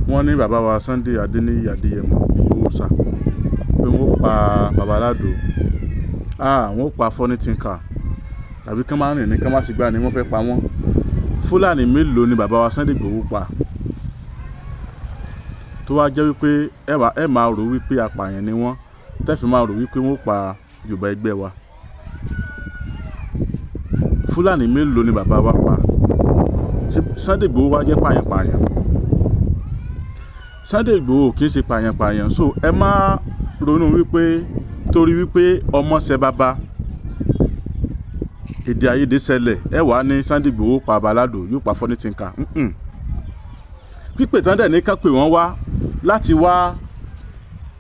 wọ́n ní bàbá wa Sunday Adéníyì Adéyẹmọ Ìgbòho sá pé wọ́n pa bàbá Aládò wọ́n pa funny thinker tàbí kán máa rìn ní kán má sì gbà ní wọ́n fẹ́ pa wọ́n. Fúlàní mélòó ni bàbá wa Sunday Ìgbòho pa tó wá jẹ́ wípé ẹ máa rò wípé apààyàn ni wọ́n tẹ́fì máa rò wípé wọ́n pa Yorùbá ẹgbẹ́ wa. Fúlàní mélòó ni bàbá wa pa? Sunday Ìgbòho wá jẹ́ pààyàn. Sunday Ìgbòho kì í ṣe pààyàn. So ẹ má ronú wípé torí wípé ọmọ ṣẹ bàbá èdè àìyedè ṣẹlẹ̀ ẹ wà ní Sunday Ìgbòho pa bàbá Aládò yóò pa funny thinker. Pípè tán dẹ̀ ní ká pè wọ́n wá láti wá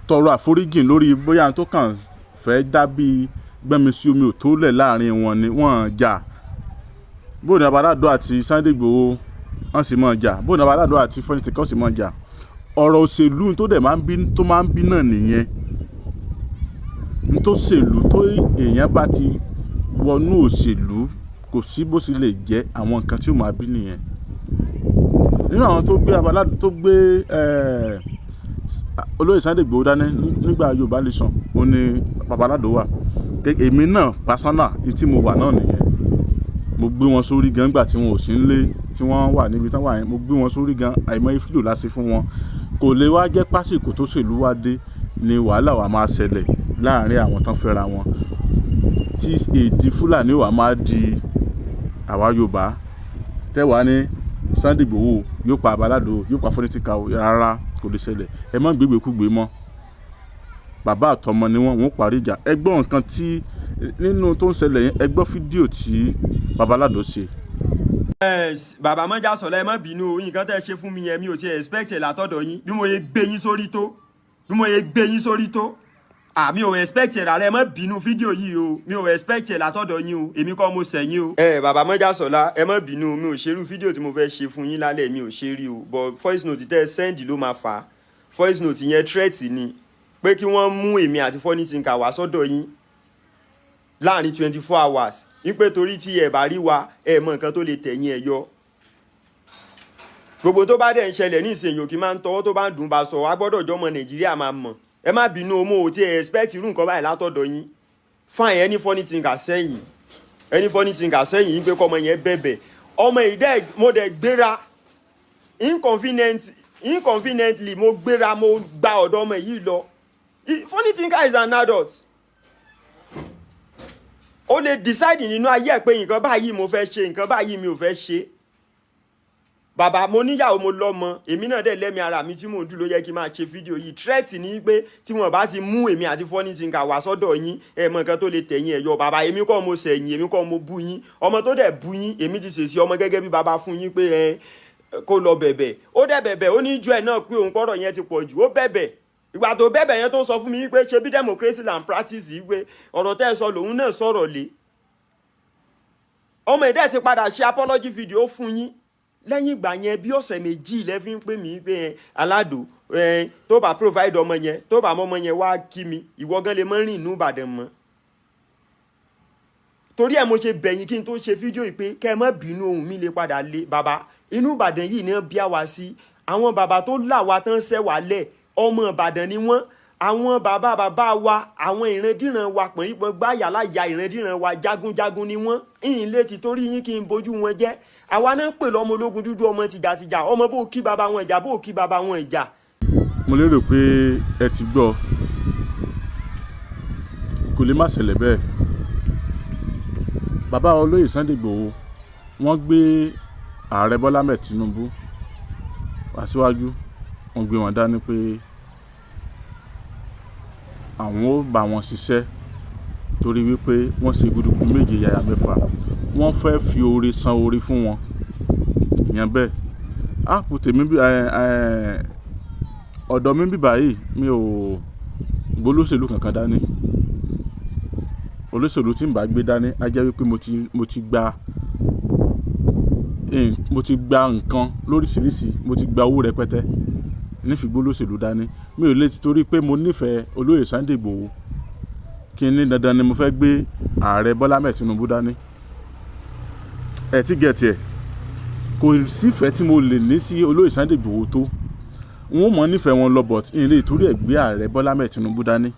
tọrọ àforíjìn lórí bóyá tó kàn fẹ́ dábí gbẹ́mi sí omi ò tó lẹ̀ láàrin wọn ni wọ́n jà. Bóyá bàbá Aládò àti Sunday Ìgbòho wọ́n sì mọ̀ jà, bóyá bàbá Aládò àti funny thinker wọ́n sì mọ̀ jà. Ọ̀rọ̀ òṣèlú tó dẹ̀ máa ń bí náà nìyẹn. Tó ṣèlú tó èèyàn bá ti wọnú òṣèlú kò sí bó sì lè jẹ́ àwọn nǹkan tí ó máa bí nìyẹn. Nínú àwọn tó gbé bàbá Aládò tó gbé olóyè Sunday Ìgbòho dání nígbà Yorùbá Nation ó ní bàbá Aládò wà. Èmi náà pásánà tí mo wà náà nìyẹn. Mo gbé wọn sórí gan nígbà tí wọn ò sí nílé tí wọ́n wà níbi tán wà yẹn. Mo gbé wọn sórí gan àìmọye fídíò láti fún wọn. Kò lè wá jẹ́ pásìkò tó ṣèlú wá dé ni wàhálà wa máa ṣẹlẹ̀ láàrin àwọn tán fẹ́ra wọn tí èdè Fúlàní wà máa di àwa Yorùbá tẹ́wàá ní Sunday Ìgbòho yóò pa bàbá Aládò yóò pa funny thinker rárá kò lè ṣẹlẹ̀. Ẹ má gbégbékúgbé mọ́. Bàbá àtọmọ ni wọ́n parí ìjà. Ẹ gbọ́ nǹkan tí nínú tó ń ṣẹlẹ̀ yẹn ẹ gbọ́ fídíò tí bàbá Aládò ṣe. Bàbá Mọ́jàsọ́lá ẹ má bínú o, nǹkan tẹ́ ẹ ṣe fún mi yẹn mi ò tiẹ̀ expect ẹ̀ látọ̀dọ̀ yín bí mo yẹ gbé yín sórí tó mi ò expect ẹ̀ rárá ẹ má bínú fídíò yìí o, mi ò expect ẹ̀ látọ̀dọ̀ yín o, èmi kọ́ mo sẹ̀yìn o. Bàbá Mọ́jàsọ́lá ẹ má bínú mi ò ṣerú fídíò tí mo fẹ́ ṣe fún yín lálẹ́ mi ò ṣe rí o, but voice note tẹ́ ẹ send ló máa fà á. Voice note yẹn threat ni pé kí wọ́n mú èmi àti funny thinker wá sọ́dọ̀ yín láàrin 24 hours wípé torí tí ẹ bá rí wa ẹ mọ nǹkan tó lè tẹ̀yìn ẹ yọ. Gbogbo tó bá dẹ̀ ń ṣẹlẹ̀ ní ìsìn yòókì máa ń tọwọ́ tó bá ń dùn bá sọ wá gbọ́dọ̀ jọmọ Nàìjíríà máa mọ̀. Ẹ má bínú o, mo ò tí ẹ expect irú nǹkan báyìí látọ̀dọ̀ yín. Fine ẹni funny thinker sẹ́yìn pé kọ́mọ yẹn bẹ̀bẹ̀ ọmọ ìdẹ́ mo dẹ̀ gbéra inconveniently mo gbéra mo gba ọ̀dọ̀ ọmọ yìí lọ. Funny thinker is an adult. Ó lè decide nínú ayé ẹ̀ pé nǹkan báyìí mo fẹ́ ṣe nǹkan báyìí mi ò fẹ́ ṣe. Bàbá mo níyàwó mo lọ́mọ èmi náà dẹ̀ lẹ́mi ara mi tí mò ń dúró yẹ kí n máa ṣe fídíò yìí. Threat ní pé tí wọ́n bá ti mú èmi àti funny thinker wá sọ́dọ̀ yín ẹ mọ nǹkan tó lè tẹ̀yìn ẹ̀ yọ. Bàbá èmi kọ́ mo sẹ̀yìn èmi kọ́ mo bú yín. Ọmọ tó dẹ̀ bú yín èmi ti ṣèṣì ọmọ gẹ́gẹ́ bí bàbá fún yín pé kó lọ bẹ̀bẹ̀. Ó dẹ̀ bẹ̀bẹ̀ ó ní ìjọ ẹ̀ náà pé òun pọ̀rọ̀ yẹn ti pọ̀ jù ó bẹ̀bẹ̀. Ìgbà tó bẹ̀bẹ̀ yẹn tó sọ fún mi pé ṣe bí democracy and practice yìí pé ọ̀rọ̀ tẹ́ ẹ sọ lòun náà sọ̀rọ̀ lé. Ọmọ ìdẹ́ ti padà ṣe apology video fún yín lẹ́yìn ìgbà yẹn bí ọ̀sẹ̀ méjì lẹ́fí ń pè mí pé Aládò tó bá provide ọmọ yẹn tó bá mọ́mọ yẹn wá kí mi ìwọ gan lè mọ́ rìn inú Ìbàdàn mọ́. Torí ẹ̀ mo ṣe bẹ̀yìn kí n tó ṣe fídíò yìí pé kẹ́ ẹ má bínú ohun mi lè padà lé bàbá inú Ìbàdàn yìí ní bí àwa sí àwọn bàbá tó là wá tán ṣẹ́ wà lẹ̀ ọmọ Ìbàdàn ni wọ́n. Àwọn bàbá wa àwọn ìrandíran wa pọ̀nrípọ̀n gbáyà láyà ìrandíran wa jagunjagun ni wọ́n. Ìyìn lè ti torí yín kí n bójú wọn jẹ́. Àwa náà pè lọ́mọ ológun dúdú ọmọ tìjàtìjà ọmọ bó kí bàbá wọn ìjà bó kí bàbá wọn ìjà. Mo lérò pé ẹ ti gbọ́ kò lè má ṣẹlẹ̀ bẹ́ẹ̀. Bàbá olóyè Sunday Ìgbòho wọ́n gbé ààrẹ Bọ́lá Ahmed Tinubu aṣíwájú wọ́n gbé wọn dání pé àwọn ó bá wọn ṣiṣẹ́ torí wípé wọ́n ṣe gudugudu méje yàyà mẹ́fà wọ́n fẹ́ fi oore san oore fún wọn ìyẹn bẹ́ẹ̀. Áàpù tèmi ọ̀dọ̀ mi bí báyìí mi ò gbólóṣèlú kankan dání. Olóṣèlú tí n bá gbé dání á jẹ́ wípé mo ti gba nǹkan lóríṣiríṣi mo ti gba owó rẹpẹtẹ nífi gbólóṣèlú dání. Mi ò lè ti torí pé mo nífẹ̀ẹ́ olóyè Sunday Ìgbòho kí n ní dandan ni mo fẹ́ gbé ààrẹ Bọ́lá Ahmed Tinubu dání. Ẹ ti gẹ̀ẹ́tì ẹ̀ kò sífẹ̀ẹ́ tí mo lè ní sí olóyè Sunday Ìgbòho tó wọ́n mọ̀ nífẹ̀ẹ́ wọn lọ but ilé ìtorí ẹ̀ gbé ààrẹ Bọ́lá Ahmed Tinubu dání.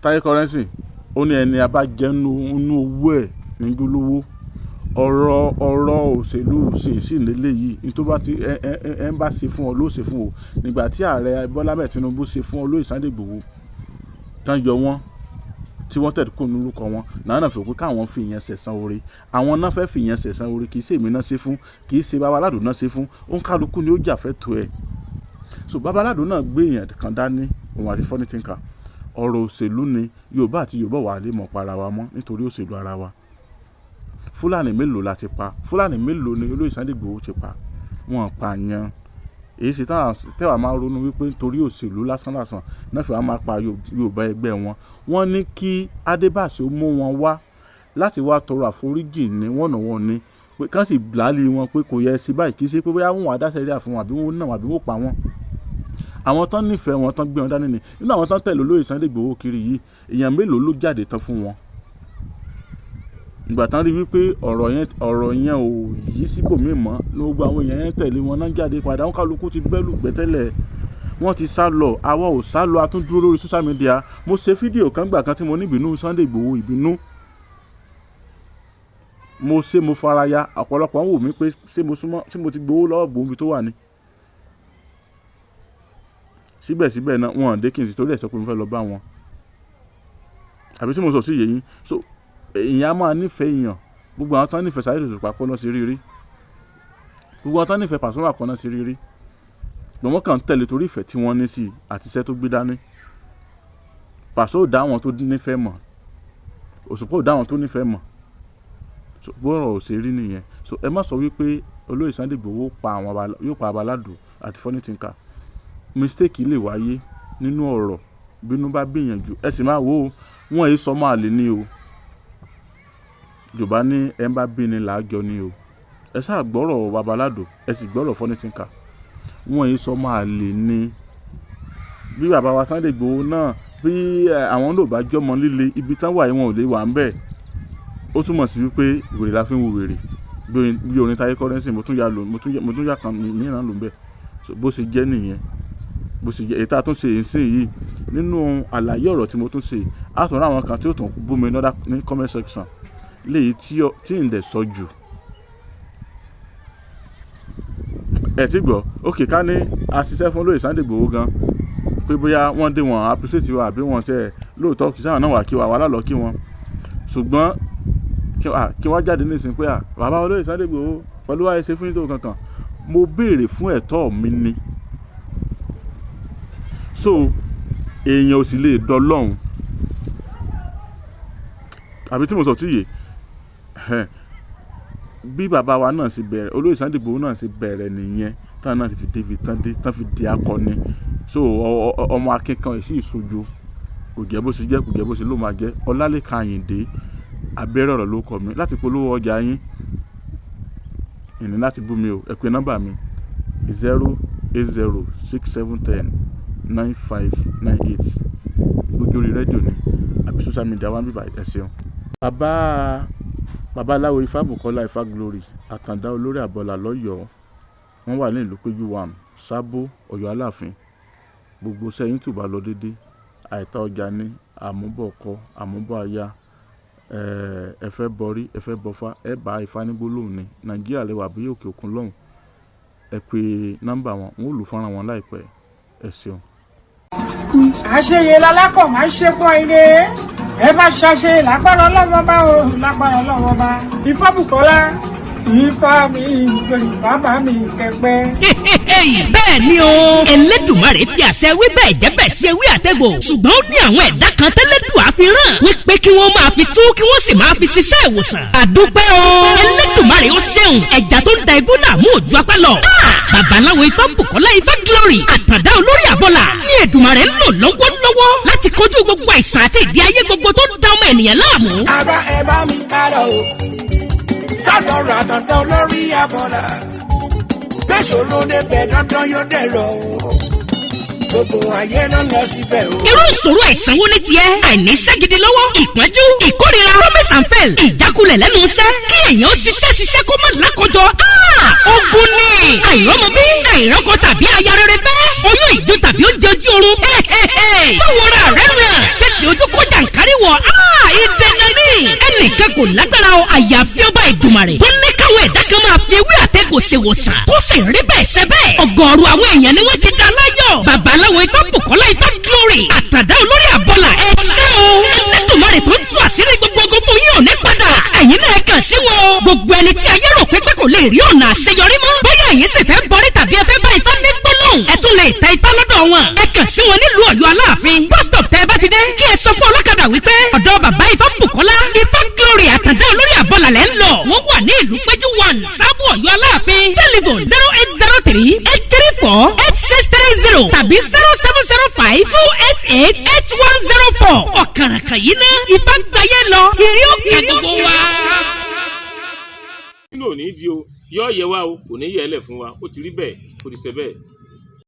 Táyé Currency ó ní ẹni abájẹ́nu owó ẹ̀ ní gbólówó ọ̀rọ̀ òṣèlú sì nílé yìí ní tó bá ti ẹ ń bá ṣe fún ọ ló ṣe fún o. Nígbà tí ààrẹ Bọ́lá Ahmed Tinubu ṣe fún olóyè Sunday Igboho tán yọ wọ́n tí wọ́n tẹ̀dú kò lórúkọ wọn náà fi pé káwọn fi ìyẹn ṣẹ̀san oore àwọn náà fẹ́ fi ìyẹn ṣẹ̀san oore kì í ṣe èmi náà ṣe fún kì í ṣe Babaládò náà ṣe fún òun kálukú ni ó jà fẹ́ tó ẹ̀. So Babaládò náà gbé èèyàn kan dání òun àti Funny Thinker ọ̀rọ̀ òṣèlú ni Yorùbá àti Yorùbá wà lè mọ̀ para wa mọ́ nítorí òṣèlú ara wa. Fúlàní mélòó la ti pa Fúlàní mélòó ni olóyè Sunday Igboho ti pa wọn pààyàn èyí sì tẹ́wàá máa ronú wípé nítorí òṣèlú lásán náà fi wá máa pa Yorùbá ẹgbẹ́ wọn. Wọ́n ní kí Adébáṣe ó mú wọn wá láti wá tọrọ àforíjì ní wọ́n ní pé kán sì láàlì wọn pé kò yẹ sí báyìí kì í ṣe pé bóyá wọn adáṣẹ́ríà fún wọn àbí wọn náà àbí wọn pa wọn. Àwọn tán nífẹ̀ẹ́ wọn tán gbé wọn dání ni nínú àwọn tán tẹ̀lé olóyè Sunday Igboho kiri yìí èèyàn mélòó ló jáde tán fún wọn. Ìgbà tán rí wípé ọ̀rọ̀ yẹn ò yí síbòmíì mọ́ ló gba àwọn èèyàn yẹn tẹ̀lé wọn náà jáde padà wọn kálukú ti bẹ́lù gbẹ́tẹ́lẹ̀ wọ́n ti sá lọ àwa ò sá lọ a tún dúró lórí social media. Mo ṣe fídíò kan gbà kan tí mo ní ìbínú Sunday Igboho ìbínú mo faraya ọ̀pọ̀lọpọ̀ ń wò mí pé ṣé mo ti gbowó lọ́wọ́ gbòógì tó wà ní. Síbẹ̀síbẹ̀ náà wọn ò dé kí n sì torí ẹ̀ sọ pé mo fẹ́ lọ bá wọn àbí tí mo sọ sí yẹ̀yìn so èèyàn á máa nífẹ̀ẹ́ èèyàn gbogbo àwọn tán nífẹ̀ẹ́ Saheed Òṣùpá kọ́ náà sí rírí gbogbo àwọn tán nífẹ̀ẹ́ Pasuma kọ́ náà sí rírí gbọ̀n wọ́n kàn ń tẹ̀lé torí ìfẹ́ tí wọ́n ní sí àti iṣẹ́ tó gbé dání. Paso ò dá àwọn tó nífẹ̀ẹ́ mọ̀ Òṣùpá ò dá àwọn tó nífẹ̀ẹ́ mọ̀ so bọ́ọ̀rọ̀ ò ṣe rí nìyẹn. So ẹ má sọ wípé olóyè Sunday Igboho yóò pa Babaládò àti Funny Thinker mistake lè wáyé nínú ọ̀rọ̀ bínú bá gbìyànjú ẹ sì máa wò ó wọn èyí sọ máa lè ní o Yorùbá ní ẹ bá bí ni làájọ ní o ẹ sáà gbọ́rọ̀ Babaládò ẹ sì gbọ́rọ̀ Funny Thinker wọn èyí sọ máa lè ní bí bàbá wa Sunday Igboho náà bí àwọn ló bá jọmọ líle ibi tán wà wọn ò lè wà ń bẹ̀ ó túmọ̀ sí wípé wèrè la fi ń wo wèrè bí orin Táyé Currency mo tún yà kan mìíràn ló ń bẹ̀ bó ṣe jẹ́ nìyẹn bó ṣe jẹ́ èyí tá a tún ṣe ìsìn yìí nínú àlàyé ọ̀rọ̀ tí mo tún ṣe àtúnrà àwọn kan tí ó tún bú mi ní comment section léyìí tí ń dẹ̀ sọ jù ẹ̀ tí gbọ́ òkè ká ní àṣìṣe fún olóyè Sunday Igboho gan pé bóyá wọ́n dé wọn appreciate wa àbí wọ́n tẹ̀ lóòótọ́ kì í sáwọn náà wà kí wa wà lálọ́ kí wọn ṣùgbọ́n kí wọ́n jáde nísìnyí pé bàbá olóyè Sunday Igboho pẹ̀lú wáyé ṣe fún nítorí kankan mo béèrè fún ẹ̀tọ́ mi ni so èèyàn ò sì lè dọlọ́hun àbí tí mo sọ tí yé bí bàbá wa náà sì bẹ̀rẹ̀ olóyè Sunday Igboho náà sì bẹ̀rẹ̀ nìyẹn táwọn náà ti fi débi tán fi di akọni so ọmọ akẹ́kọ̀ọ́ ẹ̀ sì ìsojú kò jẹ́ bó ṣe jẹ́ kò jẹ́ bó ṣe ló máa jẹ́ Ọlálékan Àyìndé abẹ́rẹ́ ọ̀rọ̀ ló kọ mi láti polówó ọjà yín ìní láti bú mi o ẹ pè nọ́mbà mi 08067109598 gbójú orí rédíò ni àbí social media wá ń bíbá ẹ ṣeun. babaláwo Ifábùkọ́lá Ifá Glory Àtàndá olórí àbọ̀là lọ́yọ̀ọ́ wọ́n wà ní ìlú péjú wam Sábó Ọ̀yọ́ Aláàfin gbogbo sẹ́yìn tó bá lọ dédé àìta ọjà ní àmúbọ̀kọ àmúbọ̀aya ẹ̀fẹ́ bọrí ẹ̀fẹ́ bọfá ẹ̀ bá Ifá ní gbólóhùn ní Nàìjíríà lẹ́wà bí òkè òkun lọ́hùn ẹ pè nọ́mbà wọn ò lù fọ́nrán wọn láìpẹ́ ẹ ṣeun. àṣeyẹ lálákọ̀ máa ń ṣe pọ́ ilé ẹ bá ṣàṣe lágbára ọlọ́wọ́ bá o lágbára ọlọ́wọ́ bá Ifábùkọ́lá Ifá mi gbẹ̀yìn bàbá mi kẹpẹ́. bẹ́ẹ̀ ni o Ẹlẹ́dùmarè fi àṣẹ wí bẹ́ẹ̀ jẹ́ bẹ́ẹ̀ ṣe wí àtẹ̀gbò ṣùgbọ́n ó ní àwọn ẹ̀dá kan tẹ́lẹ́dùà fi rán wípé kí wọ́n máa fi tú kí wọ́n sì máa fi ṣiṣẹ́ ìwòsàn. àdúpẹ́ o Ẹlẹ́dùmarè ó ṣeun ẹja tó ń da ibú làmú òjò apá lọ. babaláwo Ifábùkọ́lá Ifá Glory Àtàndá olórí àbọ̀là ní Èdùmarè ń lò lọ́wọ́lọ́wọ́ láti kojú gbogbo àìsàn àti ìdí ayé gbogbo tó ń da ọmọ ènìyàn láàmú. ara ẹ bá mi kálọ o sádọ̀rọ̀ Àtàndá olórí àbọ̀là gbèsòrò débẹ̀ dandan yóò dẹ̀rọ̀ gbogbo ayé ló ń lọ síbẹ̀ o. irú ìṣòro àìsàn wo ni tiẹ̀ àìní iṣẹ́ gidi lọ́wọ́ ìpọ́njú ìkórira promise and fail ìjákulẹ̀ lẹ́nu iṣẹ́ kí èèyàn ṣiṣẹ́ kó má lákọjọ ogun àìrọ́mọbí àìrọ́kọ tàbí aya rere fẹ́ oyún ìjó tàbí oúnjẹ ojú oorun báwọra rẹ ràn tètè ojú kó jàǹkárí wọ ìdènà ní ẹnìkan kò lágbára o àyàfi ọba Ìdùmarè tó ní káwọn ẹ̀dá kan máa fi ewé àtẹ̀gùn ṣèwòsàn tó sì rí bẹ́ẹ̀ ṣe bẹ́ẹ̀ ọ̀gọ̀ọ̀rọ̀ àwọn èèyàn ni wọ́n ti dá láyọ̀ babaláwo Ifá Bùkọ́lá Ifá Glory àtàdá olórí àbọ̀là ẹ̀ ṣẹ́ o Ẹlẹ́dùmarè tó ń tú àṣírí gbogbo ogun fún yín ò ní padà ẹ̀yin náà kàn sí wọn gbogbo ẹni tí ayé rò pé kò lè rí ọ̀nà àṣeyọrí mọ́ bóyá ẹ̀yin sì fẹ́ bọrí tàbí ẹ fẹ́ bá Ifá ní gbólóhùn ẹ tún lè ta Ifá lọ́dọ̀ wọn ẹ kàn sí wọn nílùú Ọ̀yọ́ Aláàfin bus stop tẹ́ ẹ bá ti dé kí ẹ sọ fún ọlọ́kadà wípé ọ̀dọ̀ bàbá Ifá Bùkọ́lá Ifá Glory àtàndá olórí àbọ̀là lẹ́ ń lọ wọ́n wà ní ìlú Péjú 1 Sábò Ọ̀yọ́ Aláàfin telephone 08038348630 tàbí 0705288104 ọ̀kàràkà yìí ná Ifá gbáyé lọ ìrí òkè gbogbo wa. nínú òní di o yọ yẹ wa o kò ní yẹ ẹ lẹ fún wa ó ti rí bẹ́ẹ̀ ó ti ṣe bẹ́ẹ̀.